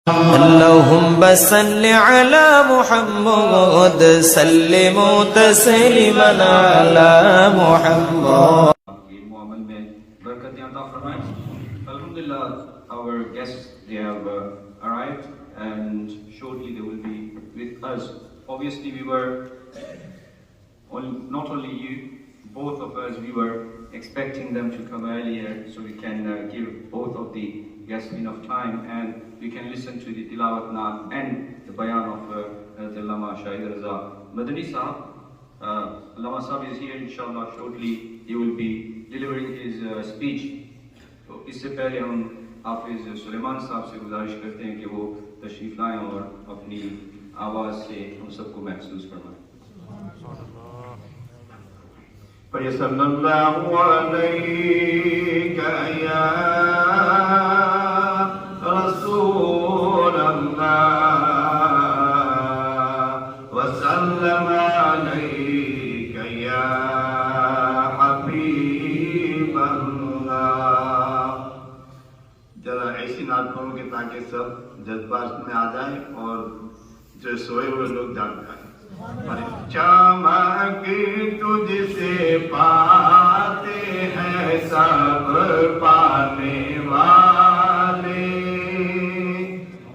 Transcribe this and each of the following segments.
اللهم صل على محمد سلموا تسليما على محمد. Alhamdulillah, our guests, they have arrived and shortly they will be with us. Obviously we were, not only you, both of us, we were expecting them to come earlier so we can give both of the guests enough time and we can listen to the tilawat naat and the bayan of Allama Shahid Raza Madani Sahab. Allama Sahab is here, inshallah, shortly he will be delivering his speech. تو اس سے پہلے ہم حافظ سلیمان صاحب سے گزارش کرتے ہیں کہ وہ تشریف لائیں اور اپنی آواز سے ہم سب کو محسوس فرمائیں. فَيَصَلَّى اللَّهُ عَلَيْكَ يَا رَسُولَ اللَّهِ وَسَلَّمَ عَلَيْكَ يَا حَبِيبَ اللَّهِ. ذرا ایسی نعت پڑھو کہ تاکہ سب جذبات میں آ جائیں اور جو سوئے ہوئے لوگ جاگ جائیں. چمک تجھ سے پاتے ہیں سب پانے والے.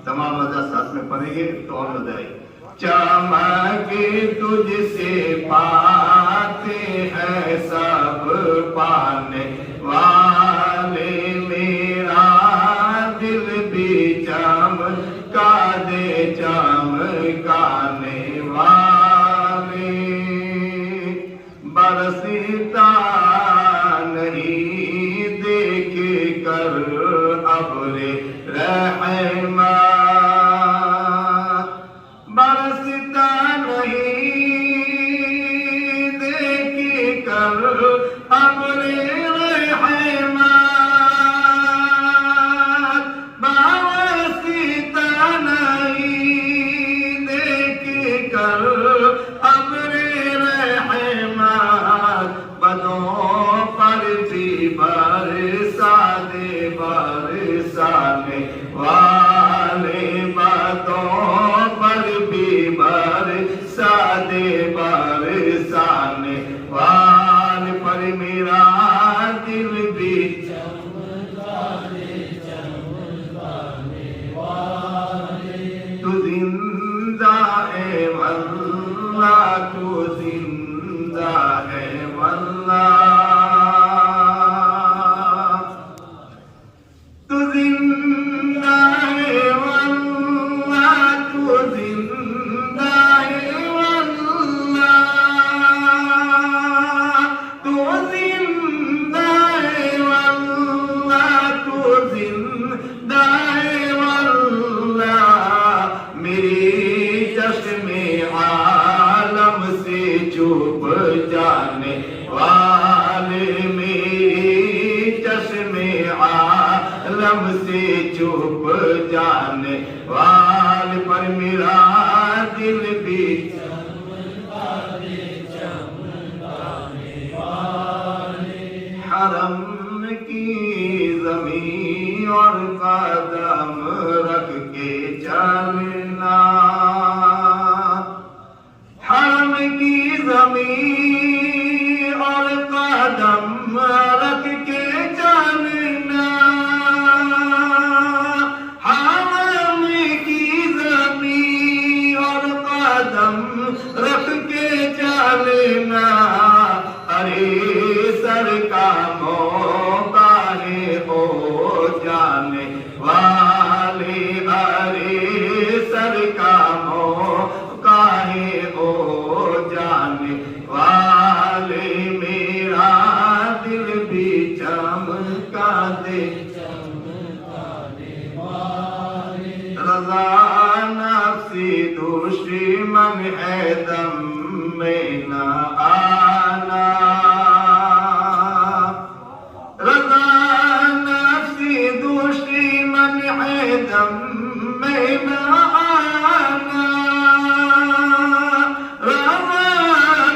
تمام مزہ ساتھ میں پڑھیں گے تو اور مزہ آئے. چمک تجھ سے پاتے ہیں سب پانے والے. میرا دل بھی چمکا دے چمکانے والے. برستا نہیں دیکھ کر ابر رحمت. برستا نہیں دیکھ کر ابر رحمت. برستا نہیں دیکھ کر ابر رحمت. بدوں پر بھی برسا دے برسانے والے. بدوں پر بھی برسا دے برسانے والے. پر میرا دل بھی تو زندہ ہے واللہ تو زندہ ہے واللہ. تو زندہ ہے واللہ تو زندہ ہے واللہ. تو زندہ ہے واللہ تو زندہ ہے واللہ. میری چشم عالم سے چھپ جانے والے. میری چشم عالم سے چھپ جانے والے. پر میرا دل بھی حرم کی زمین اور قدم رکھ کے چلنا. حرم کی زمین اور قدم رکھ کے چلنا. حرم کی زمین اور قدم رکھ کے چلنا. ارے سر کا موقع ہے ہو جانے والے. ارے سر کا موقع ہے ہو جانے والے. میرا دل بھی چمکا دے رضا نفسی دشمن ہے دم میں نہ آنا. رضا نفسی دشمن ہے دم میں نہ آنا. رضا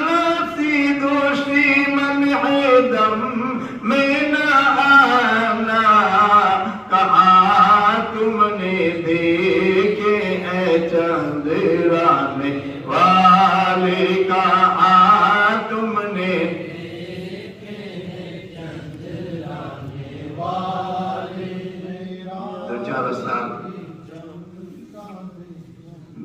نفسی دشمن ہے دم میں نہ آنا. کہاں تم نے دیکھا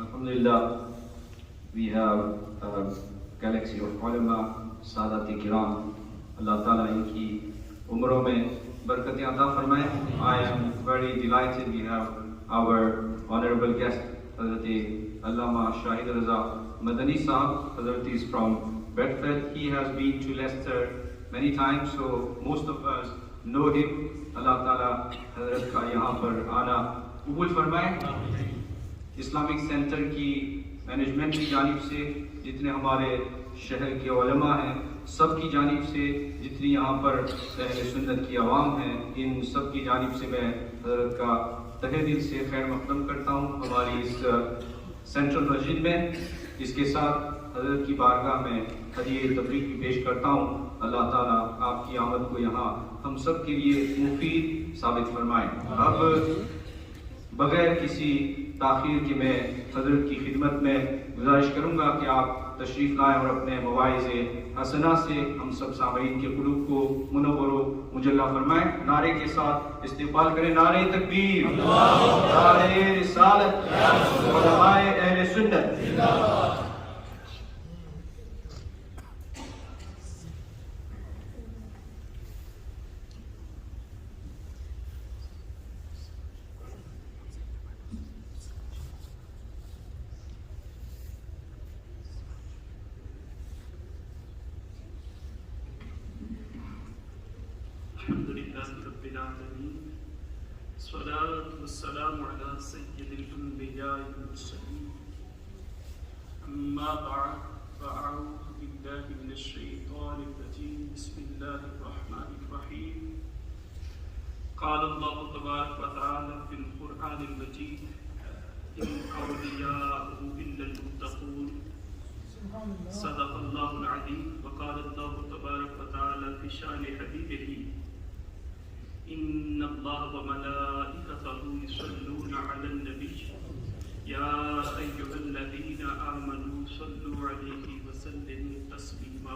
Alhamdulillah, we have a galaxy of ulama, Sadat-e Kiram. Allah Ta'ala inki umron mein barkatein ata farmaye. I am very delighted we have our honorable guest, Hazrat Allama Shahid Raza Madani Sahab. Hazrat is from Bedford. He has been to Leicester many times, so most of us know him. Allah Ta'ala Hazrat ka yahan par aana قبول فرمائے. Islamic centre کی management کی جانب سے جتنے ہمارے شہر کے علماء ہیں، سب کی جانب سے جتنی یہاں پر اہل سنت کی عوام ہیں، ان سب کی جانب سے میں حضرت کا تہہ دل سے خیر مقدم کرتا ہوں ہماری اس سینٹرل مسجد میں. اس کے ساتھ حضرت کی بارگاہ میں ہدیہ تبریک بھی پیش کرتا ہوں. اللہ تعالیٰ آپ کی آمد کو یہاں ہم سب کے لیے مفید ثابت فرمائے. اب بغیر کسی تاخیر کے میں حضرت کی خدمت میں گزارش کروں گا کہ آپ تشریف لائیں اور اپنے مواعظ حسنہ سے ہم سب سامعین کے قلوب کو منور و مجلہ فرمائیں. نعرے کے ساتھ استقبال کریں. نعرے تکبیر، نعرے رسالت، علماء اہل سنت. الحمدللہ رب العالمین، الصلاة والسلام علی سید الانبیاء والمرسلین. اما بعد فاعوذ باللہ من الشیطان الرجیم. بسم اللہ الرحمن الرحیم. قال اللہ تبارک وتعالی فی القرآن المجید ان اولیاءه الا المتقون. صدق اللہ العظیم. وقال اللہ تبارک وتعالی فی شان حبیبہ ان اللہ وملائکتہ یصلون علی النبی یا ایھا الذین آمنوا صلوا علیہ وسلموا تسلیما.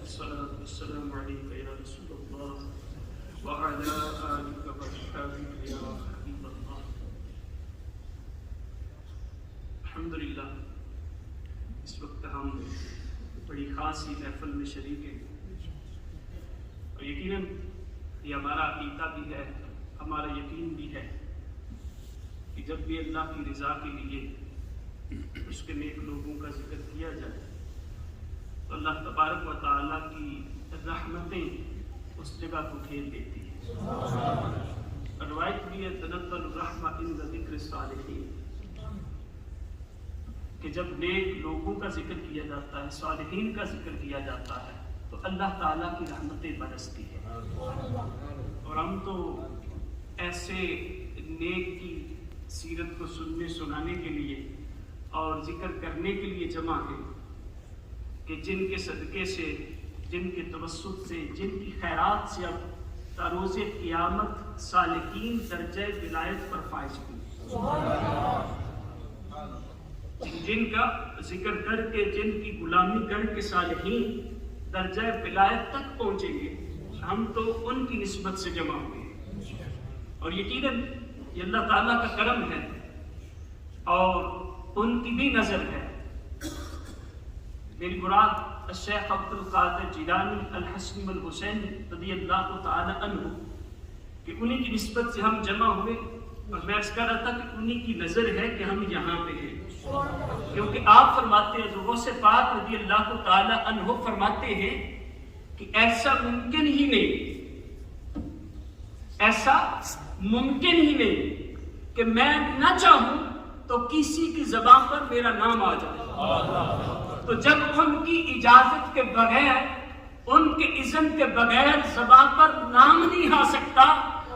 الصلاة والسلام علیک یا رسول اللہ وعلی آلک واصحابک یا حبیب اللہ. الحمدللہ اس وقت ہم بڑی خاص ہی محفل میں شریک ہیں اور یقیناً یہ ہمارا عقیدہ بھی ہے، ہمارا یقین بھی ہے کہ جب بھی اللہ کی رضا کے لیے اس کے نیک لوگوں کا ذکر کیا جائے تو اللہ تبارک و تعالیٰ کی رحمتیں اس جگہ کو گھیر لیتی ہیں. روایت بھی ہے تنزل الرحمہ عند ذکر الصالحین، کہ جب نیک لوگوں کا ذکر کیا جاتا ہے، صالحین کا ذکر کیا جاتا ہے تو اللہ تعالیٰ کی رحمتیں برستی ہیں. اور ہم تو ایسے نیک کی سیرت کو سننے سنانے کے لیے اور ذکر کرنے کے لیے جمع ہیں کہ جن کے صدقے سے، جن کے توسط سے، جن کی خیرات سے اب تا روز قیامت صالحین درجہ ولایت پر فائز ہوئی، جن کا ذکر کر کے، جن کی غلامی کر کے صالحین درجہ ولایت تک پہنچیں گے، ہم تو ان کی نسبت سے جمع ہوئے، اور یقیناً یہ اللہ تعالیٰ کا کرم ہے اور ان کی بھی نظر ہے۔ میری مراد الشیخ عبد القادر جیلانی الحسنی والحسینی رضی اللہ تعالی عنہ کہ انہی کی نسبت سے ہم جمع ہوئے، اور میں عرض کر رہا تھا کہ انہی کی نظر ہے کہ ہم یہاں پہ ہیں، کیونکہ آپ فرماتے ہیں، غوث پاک رضی اللہ تعالی عنہ فرماتے ہیں کہ ایسا ممکن ہی نہیں، ایسا ممکن ہی نہیں کہ میں نہ چاہوں تو کسی کی زبان پر میرا نام آ جائے، تو جب ان کی اجازت کے بغیر، ان کے اذن کے بغیر زبان پر نام نہیں آ سکتا،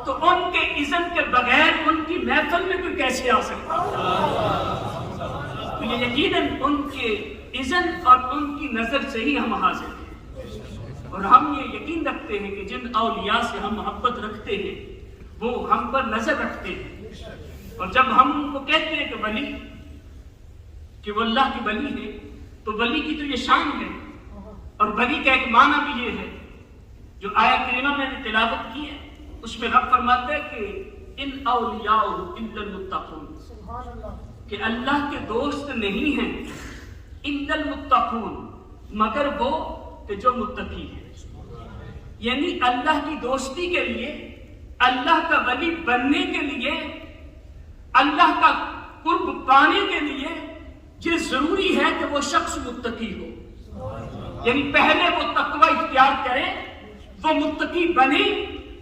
تو ان کے اذن کے بغیر ان کی محفل میں کوئی کیسے آ سکتا؟ تو یہ یقیناً ان کے اذن اور ان کی نظر سے ہی ہم حاضر ہیں، اور ہم یہ یقین رکھتے ہیں کہ جن اولیاء سے ہم محبت رکھتے ہیں وہ ہم پر نظر رکھتے ہیں، اور جب ہم ان کو کہتے ہیں کہ ولی، کہ وہ اللہ کی ولی ہے، تو ولی کی تو یہ شان ہے، اور ولی کا ایک معنی بھی یہ ہے جو آیت کریمہ میں نے تلاوت کی ہے، اس میں رب فرماتا ہے کہ ان اولیاء الا المتقون، کہ اللہ کے دوست نہیں ہیں الا المتقون مگر وہ کہ جو متقی ہیں، یعنی اللہ کی دوستی کے لیے، اللہ کا ولی بننے کے لیے، اللہ کا قرب پانے کے لیے یہ ضروری ہے کہ وہ شخص متقی ہو، یعنی پہلے وہ تقوی اختیار کرے، وہ متقی بنے،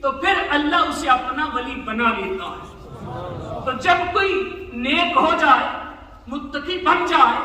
تو پھر اللہ اسے اپنا ولی بنا لیتا ہے۔ تو جب کوئی نیک ہو جائے، متقی بن جائے،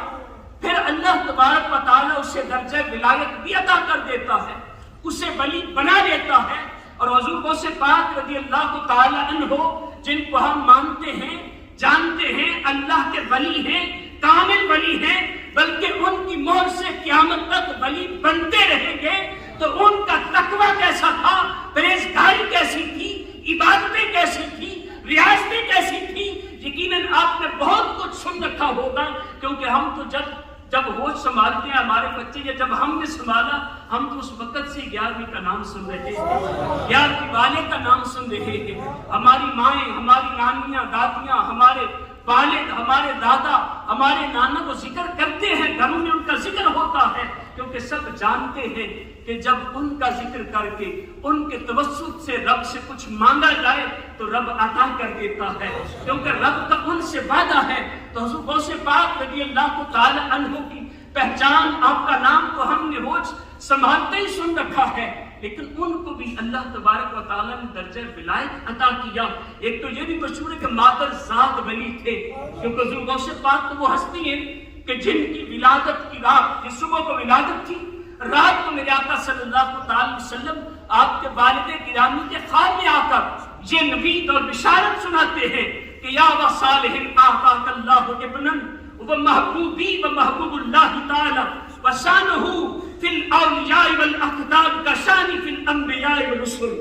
پھر اللہ تبارک و تعالیٰ اسے درجہ ولایت بھی عطا کر دیتا ہے، اسے ولی بنا دیتا ہے۔ اور حضور غوث پاک رضی اللہ تعالی عنہ جن کو ہم مانتے ہیں، جانتے ہیں اللہ کے ولی ہیں، کامل ولی ہیں، بلکہ ان کی مہر سے قیامت تک ولی بنتے رہیں گے، تو ان کا تقویٰ کیسا تھا، پرہیزگاری کیسی تھی، عبادتیں کیسی تھی، ریاضتیں کیسی تھی، یقیناً آپ نے بہت کچھ سن رکھا ہوگا، کیونکہ ہم تو جب ہوش سنبھالتے ہیں ہمارے بچے، یا جب ہم نے سنبھالا، ہم تو اس وقت سے 11ویں کا نام سن رہے ہیں، 11ویں والے کا نام سن رہے ہیں، ہماری مائیں، ہماری نانیاں، دادیاں، ہمارے والد، ہمارے دادا، ہمارے نانا وہ ذکر کرتے ہیں، گھروں میں ان کا ذکر ہوتا ہے، کیونکہ سب جانتے ہیں کہ جب ان کا ذکر کر کے ان کے توسط سے رب سے کچھ مانگا جائے تو رب عطا کر دیتا ہے، کیونکہ رب کا ان سے وعدہ ہے۔ تو حضور غوث پاک رضی اللہ تعالی عنہ کی پہچان، آپ کا نام تو ہم نے روز سنبھالتے ہی سن رکھا ہے، لیکن ان کو بھی اللہ تبارک و تعالیٰ نے درجہ ولایت عطا کیا۔ ایک تو یہ بھی مشہور ہے کہ مادر ذات ولی تھے، کیونکہ حضور غوث پاک تو وہ ہستی ہیں کہ جن کی ولادت کی رات، جس صبح کو ولادت تھی، رات کو میرے آقا صلی اللہ علیہ وسلم آپ کے والد گرامی کے خواب میں آ کر یہ نوید اور بشارت سناتے ہیں کہ یا وصالح آتاک اللہ ابنا ومحبوبی ومحبوب اللہ تعالی وشانہ فی الاولیاء والاقدار کشانی فی الانبیاء والرسل۔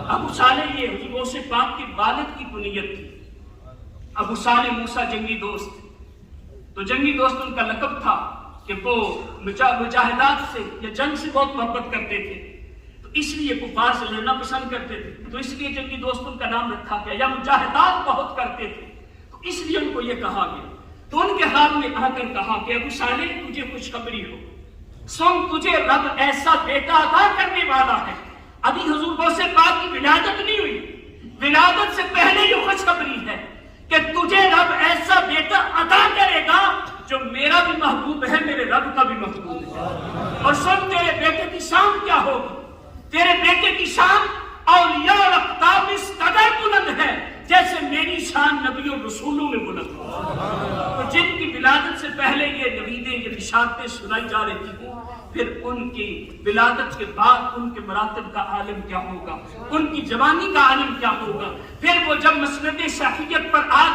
ابو صالح یہ حضور غوث پاک کے والد کی کنیت تھی۔ ابو صالح موسیٰ جنگی دوست، تو جنگی دوست ان کا لقب تھا کہ وہ مجاہدات سے یا جنگ سے بہت محبت کرتے تھے، تو اس لیے کفار سے لڑنا پسند کرتے تھے، تو اس لیے جنگی دوست ان کا نام رکھا گیا، یا مجاہدات بہت کرتے تھے، تو اس لیے ان کو یہ کہا گیا۔ تو ان کے خواب میں آ کر کہا کہ ابو صالح تجھے خوشخبری ہو، سن تجھے رب ایسا بیٹا عطا کرنے والا ہے۔ ابھی حضور غوث پاک کی ولادت نہیں ہوئی، ولادت سے پہلے یہ خوشخبری ہے کہ تجھے رب ایسا بیٹا عطا کرے گا جو میرا بھی محبوب ہے، میرے رب کا بھی محبوب ہے۔ اور سن تیرے بیٹے کی شان کیا ہوگی، تیرے بیٹے کی شان اولیاء اور اقطاب اس قدر بلند ہے جیسے میری شان نبی اور رسولوں میں بلند ہے۔ تو جن کی ولادت سے پہلے یہ نویدیں، یہ بشارتیں سنائی جا رہی تھی، پھر ان کی ولادت کے بعد ان کے مراتب کا عالم کیا ہوگا، ان کی جوانی کا عالم کیا ہوگا، پھر وہ جب مسند شافعیہ